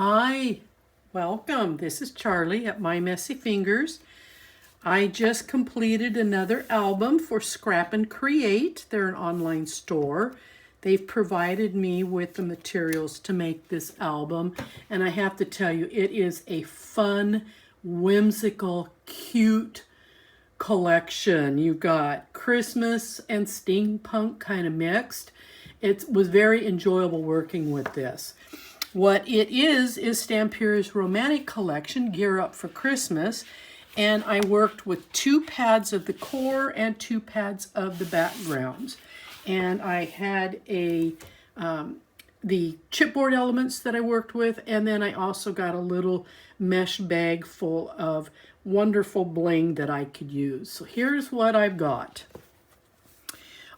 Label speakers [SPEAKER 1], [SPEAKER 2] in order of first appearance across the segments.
[SPEAKER 1] Hi, welcome. This is Charlie at My Messy Fingers. I just completed another album for Scrap and Create. They're an online store. They've provided me with the materials to make this album, and I have to tell you, it is a fun, whimsical, cute collection. You've got Christmas and steampunk kind of mixed. It was very enjoyable working with this. What it is STAMPERIA'S Romantic Collection, Gear Up for Christmas. And I worked with 2 pads of the core and 2 pads of the backgrounds. And I had the chipboard elements that I worked with, and then I also got a little mesh bag full of wonderful bling that I could use. So here's what I've got.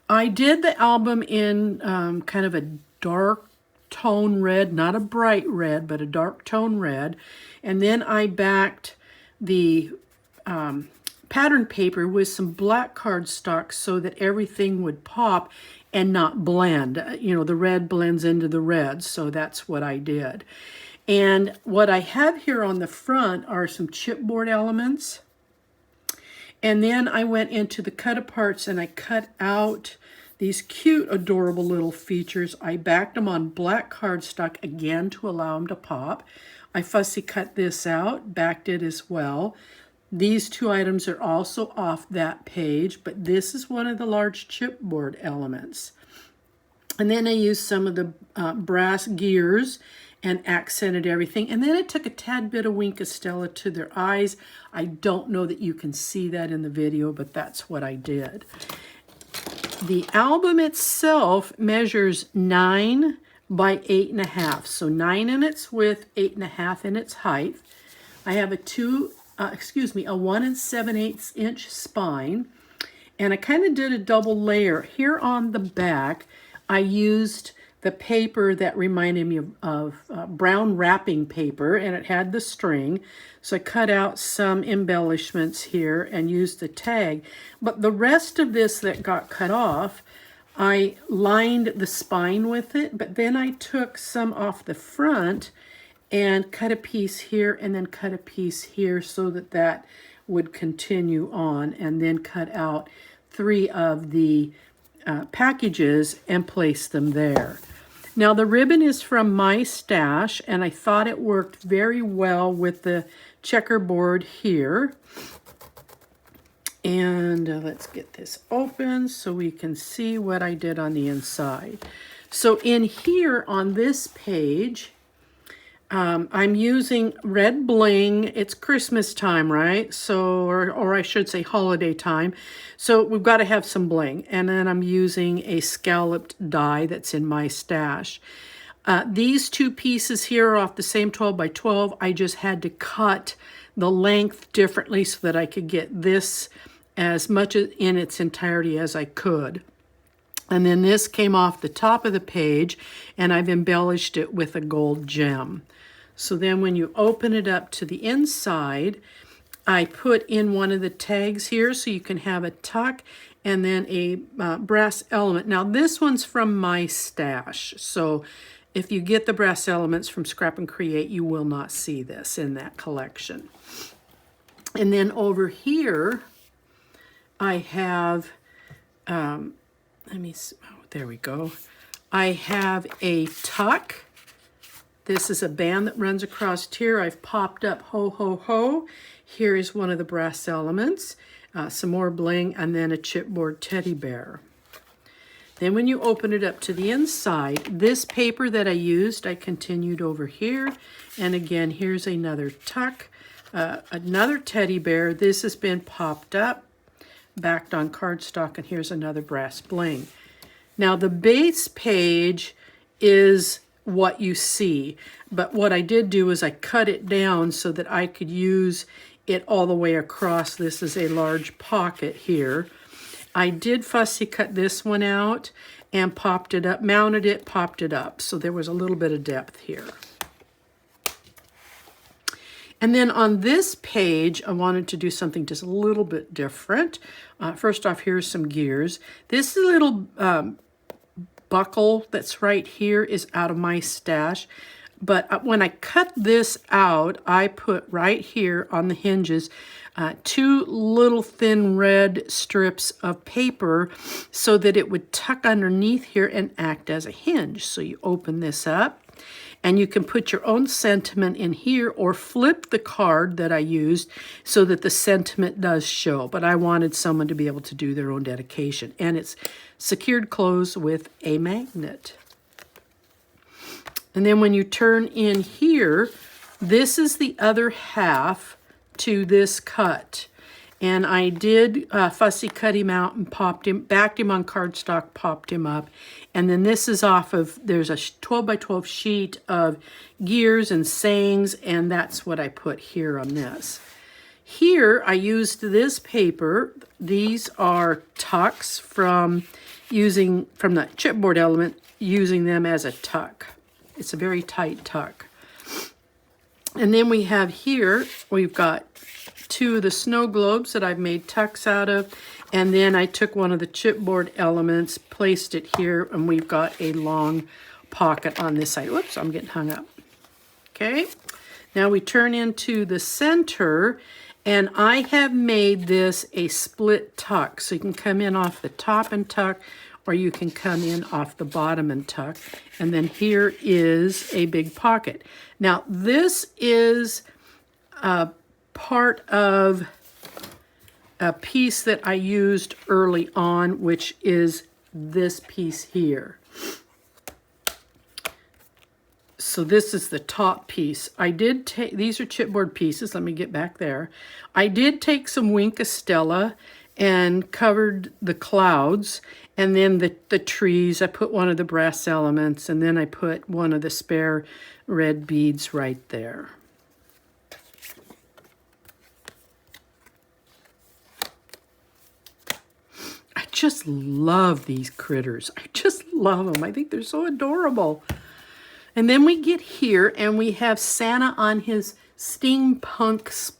[SPEAKER 1] I did the album in kind of a dark tone red, not a bright red, but a dark tone red. And then I backed the pattern paper with some black cardstock so that everything would pop and not blend. You know, the red blends into the red, so that's what I did. And what I have here on the front are some chipboard elements. And then I went into the cut aparts and I cut out these cute, adorable little features. I backed them on black cardstock again to allow them to pop. I fussy cut this out, backed it as well. These 2 items are also off that page, but this is one of the large chipboard elements. And then I used some of the brass gears and accented everything. And then I took a tad bit of Wink of Stella to their eyes. I don't know that you can see that in the video, but that's what I did. The album itself measures 9 by 8.5. So 9 in its width, 8.5 in its height. I have a 1 7/8 inch spine. And I kind of did a double layer. Here on the back, I used the paper that reminded me of brown wrapping paper, and it had the string. So I cut out some embellishments here and used the tag. But the rest of this that got cut off, I lined the spine with it, but then I took some off the front and cut a piece here and then cut a piece here so that that would continue on, and then cut out 3 of the packages and place them there. Now the ribbon is from my stash, and I thought it worked very well with the checkerboard here. And let's get this open so we can see what I did on the inside. So in here on this page, I'm using red bling. It's Christmas time, right? So, or I should say holiday time. So we've got to have some bling. And then I'm using a scalloped die that's in my stash. These 2 pieces here are off the same 12 by 12. I just had to cut the length differently so that I could get this as much in its entirety as I could. And then this came off the top of the page, and I've embellished it with a gold gem. So then when you open it up to the inside, I put in one of the tags here so you can have a tuck, and then a brass element. Now this one's from my stash, so if you get the brass elements from Scrap and Create, you will not see this in that collection. And then over here, I have, there we go. I have a tuck. This is a band that runs across here. I've popped up ho, ho, ho. Here is one of the brass elements, some more bling, and then a chipboard teddy bear. Then when you open it up to the inside, this paper that I used, I continued over here. And again, here's another tuck, another teddy bear. This has been popped up, backed on cardstock, and here's another brass bling. Now the base page is what you see, but what I did do is I cut it down so that I could use it all the way across. This is a large pocket here. I did fussy cut this one out and popped it up, mounted it, popped it up, so there was a little bit of depth here. And then on this page, I wanted to do something just a little bit different. First off, here's some gears. This little buckle that's right here is out of my stash. But when I cut this out, I put right here on the hinges 2 little thin red strips of paper so that it would tuck underneath here and act as a hinge. So you open this up and you can put your own sentiment in here or flip the card that I used so that the sentiment does show. But I wanted someone to be able to do their own dedication. And it's secured closed with a magnet. And then when you turn in here, this is the other half to this cut. And I did fussy cut him out and backed him on cardstock, popped him up. And then this is off of, there's a 12 by 12 sheet of gears and sayings, and that's what I put here on this. Here, I used this paper. These are tucks from the chipboard element, using them as a tuck. It's a very tight tuck. And then we have here, we've got 2 of the snow globes that I've made tucks out of. And then I took one of the chipboard elements, placed it here, and we've got a long pocket on this side. Whoops, I'm getting hung up. Okay, now we turn into the center, and I have made this a split tuck. So you can come in off the top and tuck, or you can come in off the bottom and tuck. And then here is a big pocket. Now this is part of a piece that I used early on, which is this piece here. So this is the top piece. I did take, these are chipboard pieces. Let me get back there. I did take some Winkastella and covered the clouds, and then the trees. I put one of the brass elements, and then I put one of the spare red beads right there. I just love these critters. I just love them. I think they're so adorable. And then we get here, and we have Santa on his steampunk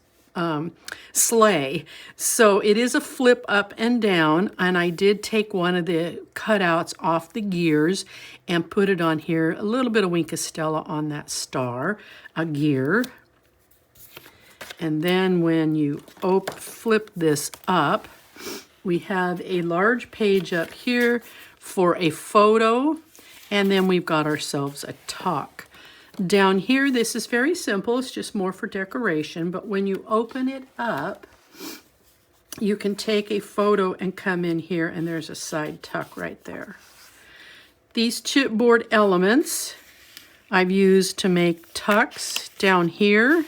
[SPEAKER 1] sleigh. So it is a flip up and down, and I did take one of the cutouts off the gears and put it on here. A little bit of Winkastella on that star, a gear. And then when you flip this up, we have a large page up here for a photo, and then we've got ourselves a tuck. Down here, this is very simple. It's just more for decoration, but when you open it up, you can take a photo and come in here, and there's a side tuck right there. These chipboard elements I've used to make tucks down here.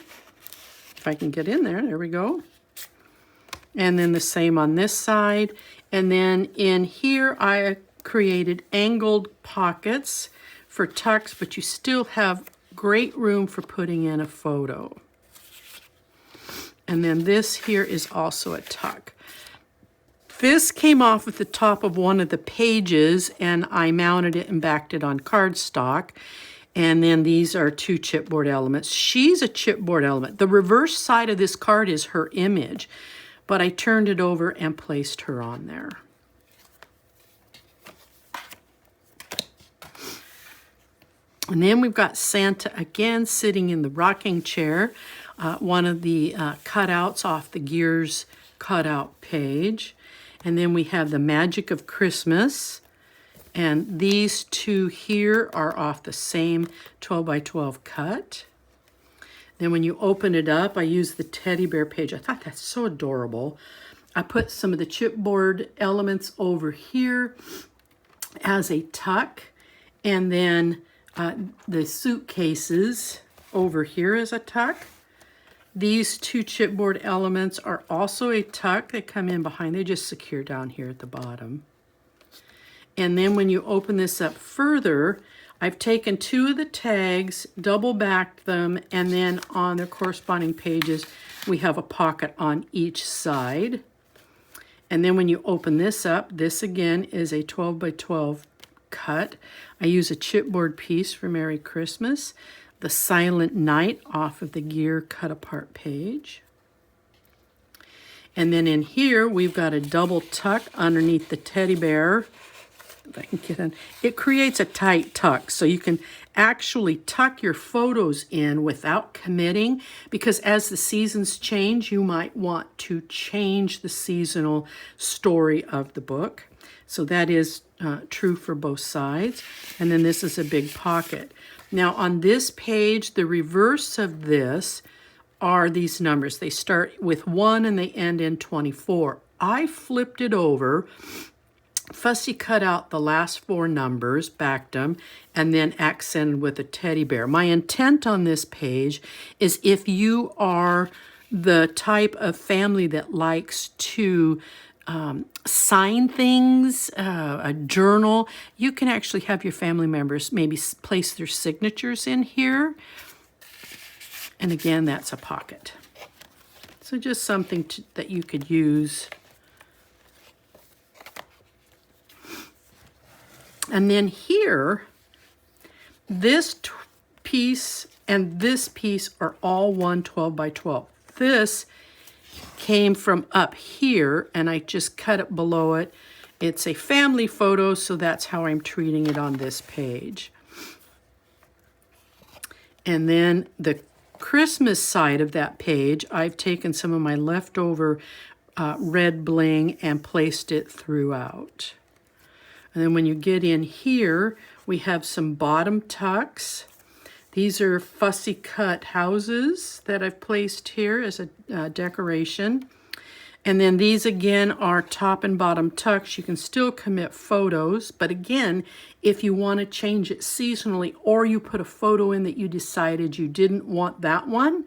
[SPEAKER 1] If I can get in there, there we go. And then the same on this side. And then in here, I created angled pockets for tucks, but you still have great room for putting in a photo. And then this here is also a tuck. This came off at the top of one of the pages, and I mounted it and backed it on cardstock. And then these are 2 chipboard elements. She's a chipboard element. The reverse side of this card is her image, but I turned it over and placed her on there. And then we've got Santa again sitting in the rocking chair, one of the cutouts off the gears cutout page. And then we have the Magic of Christmas. And these 2 here are off the same 12 by 12 cut. Then when you open it up, I use the teddy bear page. I thought that's so adorable. I put some of the chipboard elements over here as a tuck. And then the suitcases over here as a tuck. These 2 chipboard elements are also a tuck. They come in behind. They just secure down here at the bottom. And then when you open this up further, I've taken 2 of the tags, double backed them, and then on their corresponding pages, we have a pocket on each side. And then when you open this up, this again is a 12 by 12 cut. I use a chipboard piece for Merry Christmas, the Silent Night off of the gear cut apart page. And then in here, we've got a double tuck underneath the teddy bear. If I can get in. It creates a tight tuck, so you can actually tuck your photos in without committing, because as the seasons change, you might want to change the seasonal story of the book. So that is true for both sides. And then this is a big pocket. Now on this page, the reverse of this are these numbers. They start with 1 and they end in 24. I flipped it over, fussy cut out the last 4 numbers, backed them, and then accented with a teddy bear. My intent on this page is if you are the type of family that likes to sign things, a journal, you can actually have your family members maybe place their signatures in here. And again, that's a pocket. So just something that you could use. And then here, this piece and this piece are all 1 12 by 12. This came from up here, and I just cut it below it. It's a family photo, so that's how I'm treating it on this page. And then the Christmas side of that page, I've taken some of my leftover red bling and placed it throughout. And then when you get in here, we have some bottom tucks. These are fussy cut houses that I've placed here as a decoration. And then these again are top and bottom tucks. You can still commit photos, but again, if you want to change it seasonally, or you put a photo in that you decided you didn't want that one,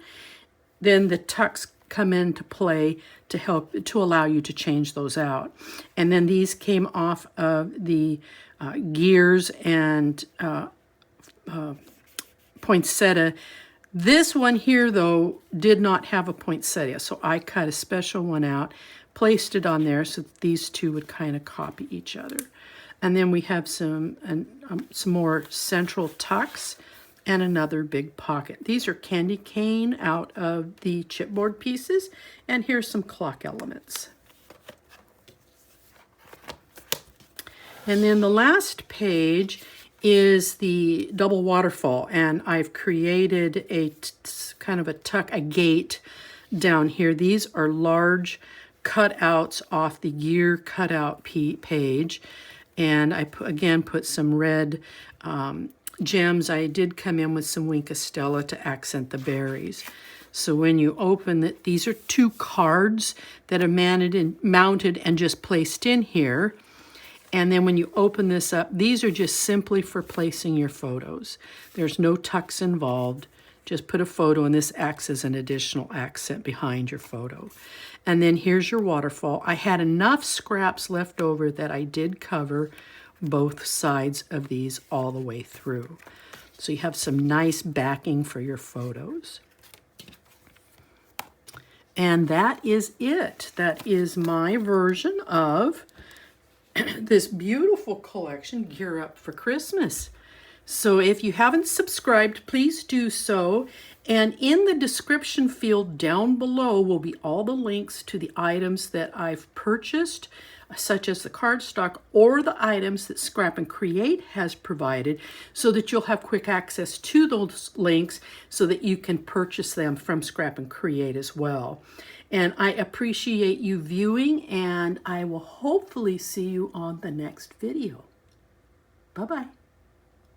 [SPEAKER 1] then the tucks come into play to help, to allow you to change those out. And then these came off of the gears and poinsettia. This one here, though, did not have a poinsettia, so I cut a special one out, placed it on there so that these two would kind of copy each other. And then we have some more central tucks and another big pocket. These are candy cane out of the chipboard pieces, and here's some clock elements. And then the last page is the double waterfall, and I've created a kind of a tuck, a gate down here. These are large cutouts off the gear cutout page, and I again put some red gems. I did come in with some Wink of Stella to accent the berries. So when you open it, these are 2 cards that are mounted and just placed in here. And then when you open this up, these are just simply for placing your photos. There's no tucks involved. Just put a photo, and this acts as an additional accent behind your photo. And then here's your waterfall. I had enough scraps left over that I did cover both sides of these all the way through. So you have some nice backing for your photos. And that is it. That is my version of this beautiful collection, Gear Up for Christmas. So if you haven't subscribed, please do so. And in the description field down below will be all the links to the items that I've purchased, such as the cardstock, or the items that Scrap and Create has provided, so that you'll have quick access to those links so that you can purchase them from Scrap and Create as well. And I appreciate you viewing, and I will hopefully see you on the next video. Bye-bye.